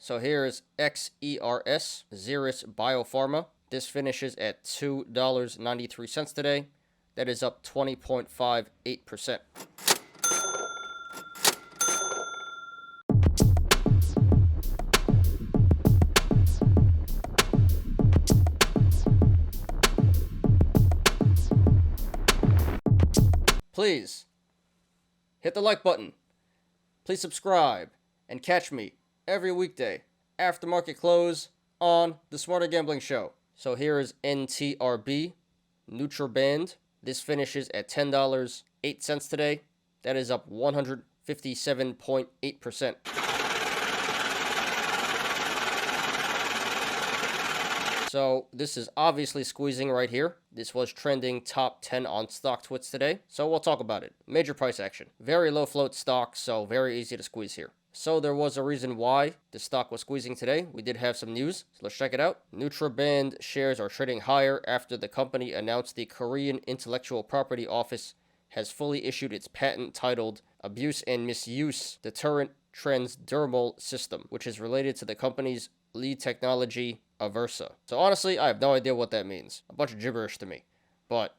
So here is XERS Xeris Biopharma. This finishes at $2.93 today. That is up 20.58%. Please hit the like button. Please subscribe and catch me every weekday after market close on the Smarter Gambling Show. So here is NTRB Nutriband. This finishes at $10.08 today. That is up 157.8%. So this is obviously squeezing right here. This was trending top 10 on StockTwits today, so we'll talk about it. Major price action. Very low float stock, so very easy to squeeze here. So there was a reason why the stock was squeezing today. We did have some news, so let's check it out. Nutriband shares are trading higher after the company announced the Korean Intellectual Property Office has fully issued its patent titled Abuse and Misuse Deterrent Transdermal System, which is related to the company's lead technology, Aversa. So honestly, I have no idea what that means. A bunch of gibberish to me. But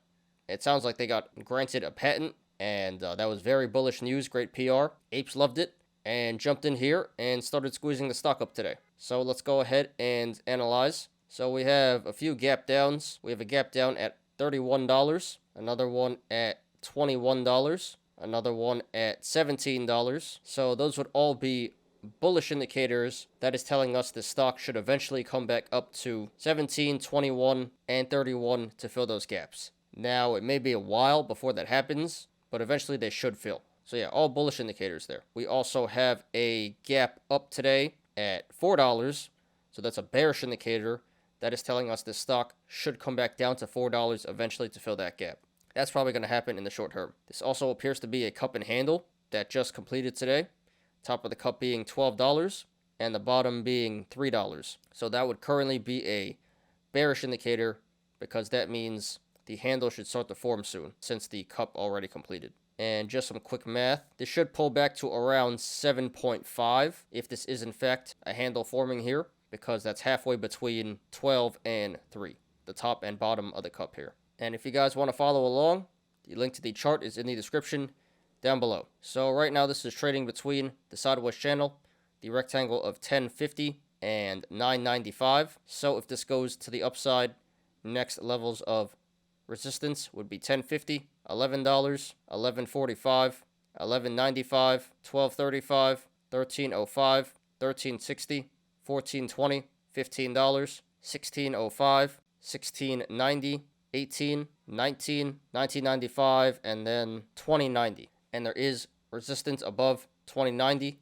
it sounds like they got granted a patent, and that was very bullish news, great PR. Apes loved it, and jumped in here and started squeezing the stock up today. So let's go ahead and analyze. So we have a few gap downs. We have a gap down at $31, another one at $21, another one at $17. So those would all be bullish indicators that is telling us the stock should eventually come back up to 17, 21, and 31 to fill those gaps. Now, it may be a while before that happens, but eventually they should fill. So yeah, all bullish indicators there. We also have a gap up today at $4. So that's a bearish indicator that is telling us the stock should come back down to $4 eventually to fill that gap. That's probably going to happen in the short term. This also appears to be a cup and handle that just completed today. Top of the cup being $12 and the bottom being $3. So that would currently be a bearish indicator because that means the handle should start to form soon since the cup already completed. And just some quick math, this should pull back to around 7.5 if this is in fact a handle forming here, because that's halfway between 12 and 3, the top and bottom of the cup here. And if you guys want to follow along, the link to the chart is in the description down below. So right now this is trading between the sideways channel, the rectangle of 1050 and 995. So if this goes to the upside, next levels of resistance would be 1050, $11, 1145, 1195, 1235, 1305, 1360, 1420, $15, 1605, 1690, 18, 19, 1995, and then 2090. And there is resistance above 2090,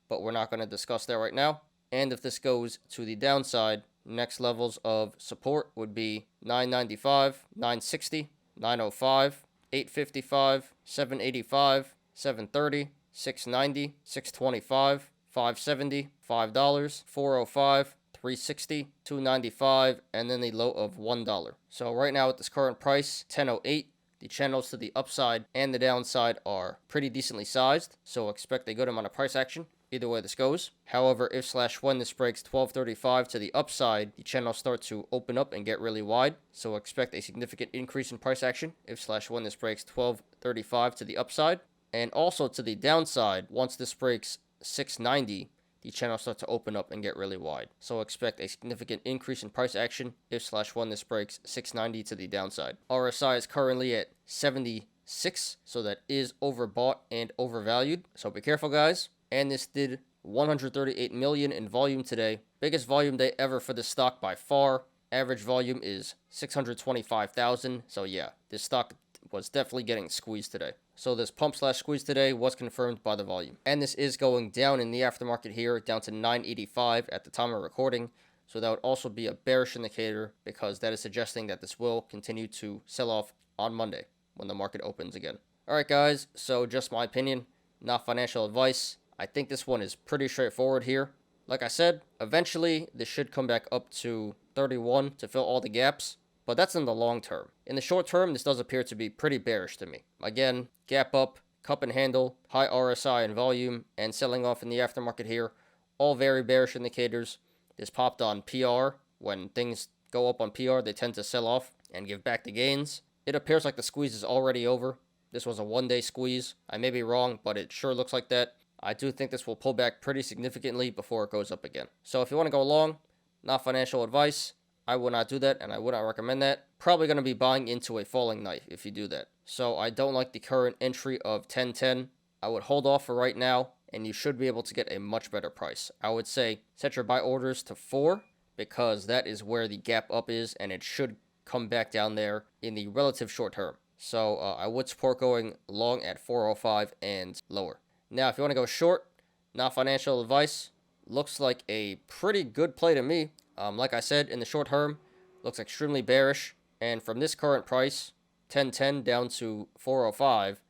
but we're not going to discuss that right now. And if this goes to the downside, next levels of support would be 995, 960, 905, 855, 785, 730, 690, 625, 570, $5, 405, 360, 295, and then the low of $1. So right now at this current price, 1008, the channels to the upside and the downside are pretty decently sized, so expect a good amount of price action either way this goes. However, if/when this breaks 1235 to the upside, the channels start to open up and get really wide, so expect a significant increase in price action if/when this breaks 1235 to the upside. And also to the downside, once this breaks 690, the channels start to open up and get really wide. So expect a significant increase in price action if/when this breaks 690 to the downside. RSI is currently at 76, so that is overbought and overvalued. So be careful, guys. And this did 138 million in volume today. Biggest volume day ever for this stock by far. Average volume is 625,000. So yeah, this stock was definitely getting squeezed today. So this pump/squeeze today was confirmed by the volume. And this is going down in the aftermarket here, down to 985 at the time of recording. So that would also be a bearish indicator because that is suggesting that this will continue to sell off on Monday when the market opens again. Alright guys, so just my opinion, not financial advice. I think this one is pretty straightforward here. Like I said, eventually this should come back up to 31 to fill all the gaps. But that's in the long term. In the short term, this does appear to be pretty bearish to me. Again, gap up, cup and handle, high RSI and volume, and selling off in the aftermarket here All very bearish indicators. This popped on PR. When things go up on PR, they tend to sell off and give back the gains. It appears like the squeeze is already over. This was a one-day squeeze. I may be wrong, but it sure looks like that. I do think this will pull back pretty significantly before it goes up again. So if you want to go long, not financial advice, I would not do that, and I would not recommend that. Probably going to be buying into a falling knife if you do that. So I don't like the current entry of 1010. I would hold off for right now, and you should be able to get a much better price. I would say set your buy orders to 4, because that is where the gap up is, and it should come back down there in the relative short term. So I would support going long at 405 and lower. Now, if you want to go short, not financial advice, looks like a pretty good play to me. Like I said, in the short term, looks extremely bearish. And from this current price, 1010 down to 405,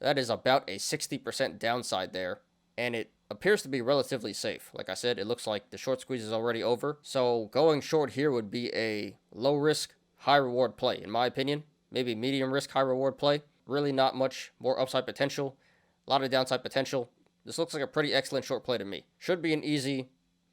that is about a 60% downside there. And it appears to be relatively safe. Like I said, it looks like the short squeeze is already over. So going short here would be a low risk, high reward play, in my opinion. Maybe medium risk, high reward play. Really not much more upside potential. A lot of downside potential. This looks like a pretty excellent short play to me. Should be an easy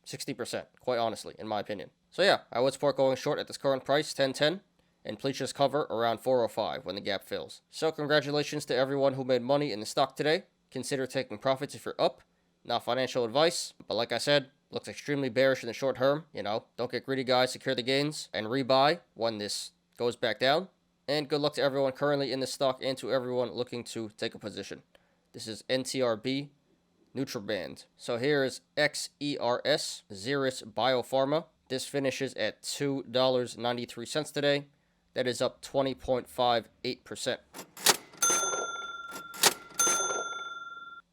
60%, quite honestly, in my opinion. So yeah, I would support going short at this current price, 1010. And please just cover around 405 when the gap fills. So congratulations to everyone who made money in the stock today. Consider taking profits if you're up. Not financial advice, but like I said, looks extremely bearish in the short term. Don't get greedy, guys. Secure the gains and rebuy when this goes back down. And good luck to everyone currently in this stock and to everyone looking to take a position. This is NTRB Nutriband. So here is XERS Xeris Biopharma. This finishes at $2.93 today. That is up 20.58%.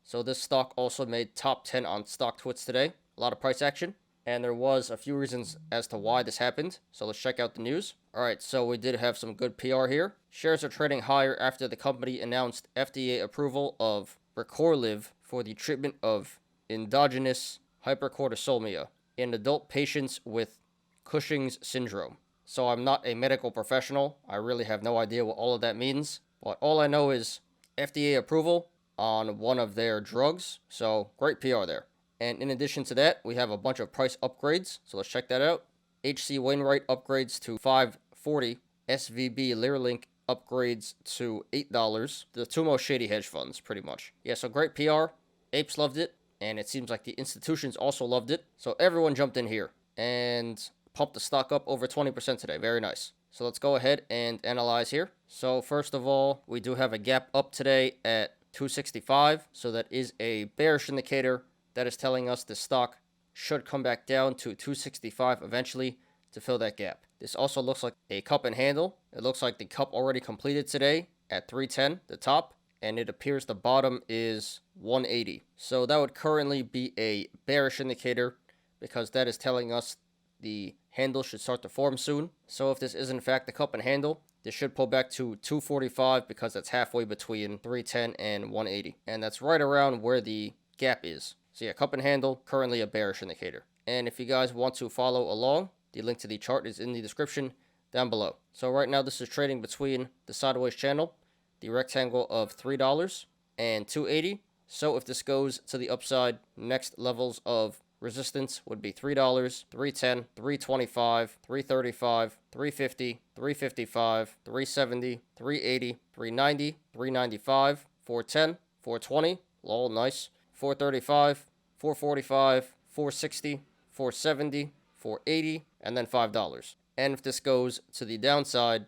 So this stock also made top 10 on StockTwits today. A lot of price action. And there was a few reasons as to why this happened. So let's check out the news. Alright, so we did have some good PR here. Shares are trading higher after the company announced FDA approval of Recorlev for the treatment of endogenous hypercortisolemia in adult patients with Cushing's syndrome. So I'm not a medical professional. I really have no idea what all of that means. But all I know is FDA approval on one of their drugs. So great PR there. And in addition to that, we have a bunch of price upgrades. So let's check that out. HC Wainwright upgrades to $5.40. SVB Leerink upgrades to $8. The two most shady hedge funds, pretty much. Yeah, so great PR. Apes loved it. And it seems like the institutions also loved it. So everyone jumped in here and pumped the stock up over 20% today. Very nice. So let's go ahead and analyze here. So first of all, we do have a gap up today at 265. So that is a bearish indicator. That is telling us the stock should come back down to 265 eventually to fill that gap. This also looks like a cup and handle. It looks like the cup already completed today at 310, the top, and it appears the bottom is 180. So that would currently be a bearish indicator because that is telling us the handle should start to form soon. So if this is in fact the cup and handle, this should pull back to 245 because that's halfway between 310 and 180. And that's right around where the gap is. So yeah, cup and handle, currently a bearish indicator. And if you guys want to follow along, the link to the chart is in the description down below. So right now this is trading between the sideways channel, the rectangle of $3 and 280. So if this goes to the upside, next levels of resistance would be $3, 310, 325, 335, 350, 355, 370, 380, 390, 395, 410, 420, lol, nice, 435, 445, 460, 470, 480, and then $5. And if this goes to the downside,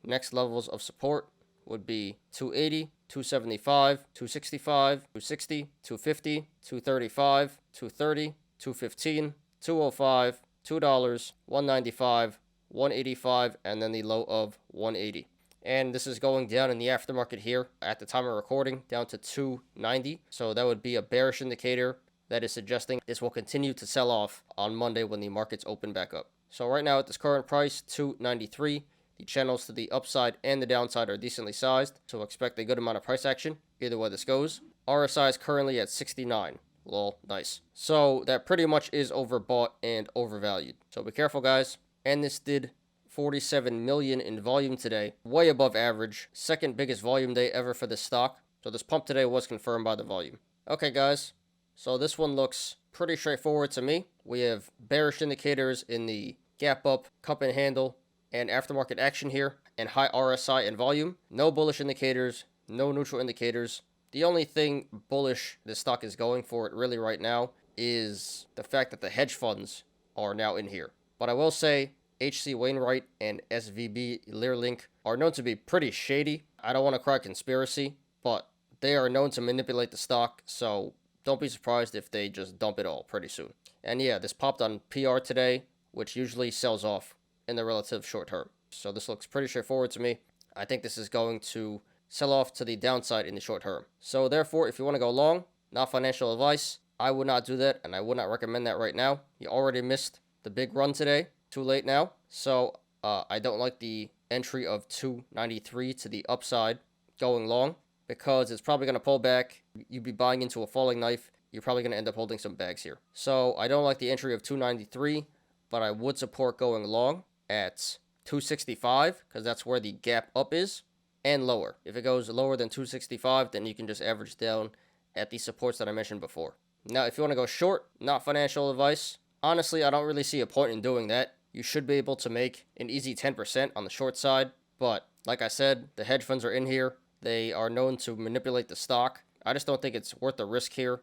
next levels of support would be 280, 275, 265, 260, 250, 235, 230, 215, 205, $2, 195, 185, and then the low of 180. And this is going down in the aftermarket here at the time of recording down to 290. So that would be a bearish indicator that is suggesting this will continue to sell off on Monday when the markets open back up. So right now at this current price, 293, the channels to the upside and the downside are decently sized. So expect a good amount of price action either way this goes. RSI is currently at 69. Lol, nice. So that pretty much is overbought and overvalued. So be careful, guys. And this did 47 million in volume today, way above average. Second biggest volume day ever for this stock. So this pump today was confirmed by the volume. Okay, guys. So this one looks pretty straightforward to me. We have bearish indicators in the gap up, cup and handle, and aftermarket action here, and high RSI and volume. No bullish indicators, no neutral indicators. The only thing bullish this stock is going for it really right now is the fact that the hedge funds are now in here. But I will say H.C. Wainwright and SVB Leerink are known to be pretty shady. I don't want to cry conspiracy, but they are known to manipulate the stock, so don't be surprised if they just dump it all pretty soon. And yeah, this popped on PR today, which usually sells off in the relative short term. So this looks pretty straightforward to me. I think this is going to sell off to the downside in the short term. So therefore, if you want to go long, not financial advice, I would not do that, and I would not recommend that right now. You already missed the big run today. Too late now. So I don't like the entry of 293 to the upside going long, because it's probably going to pull back. You'd be buying into a falling knife. You're probably going to end up holding some bags here. So I don't like the entry of 293, but I would support going long at 265, because that's where the gap up is, and lower. If it goes lower than 265, then you can just average down at the supports that I mentioned before. Now, if you want to go short, not financial advice, honestly, I don't really see a point in doing that. You should be able to make an easy 10% on the short side, but like I said, the hedge funds are in here. They are known to manipulate the stock. I just don't think it's worth the risk here.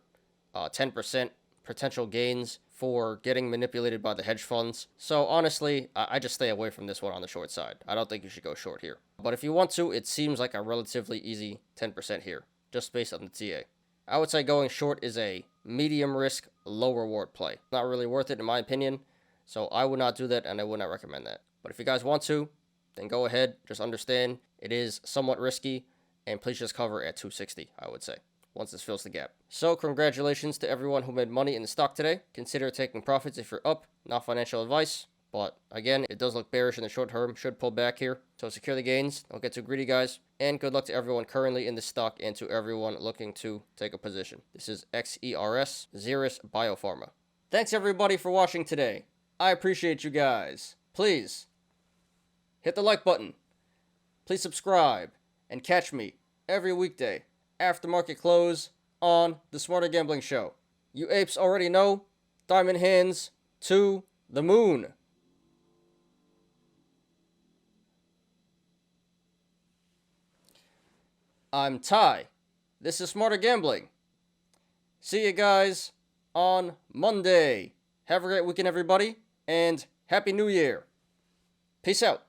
10% potential gains for getting manipulated by the hedge funds. So honestly, I just stay away from this one on the short side. I don't think you should go short here. But if you want to, it seems like a relatively easy 10% here, just based on the TA. I would say going short is a medium risk, low reward play. Not really worth it in my opinion. So I would not do that, and I would not recommend that. But if you guys want to, then go ahead. Just understand it is somewhat risky. And please just cover at 260, I would say, once this fills the gap. So congratulations to everyone who made money in the stock today. Consider taking profits if you're up, not financial advice. But again, it does look bearish in the short term, should pull back here. So secure the gains, don't get too greedy guys. And good luck to everyone currently in the stock and to everyone looking to take a position. This is XERS Xeris Biopharma. Thanks everybody for watching today. I appreciate you guys. Please hit the like button. Please subscribe. And catch me every weekday after market close on the Smarter Gambling Show. You apes already know, diamond hands to the moon. I'm Ty. This is Smarter Gambling. See you guys on Monday. Have a great weekend, everybody, and Happy New Year. Peace out.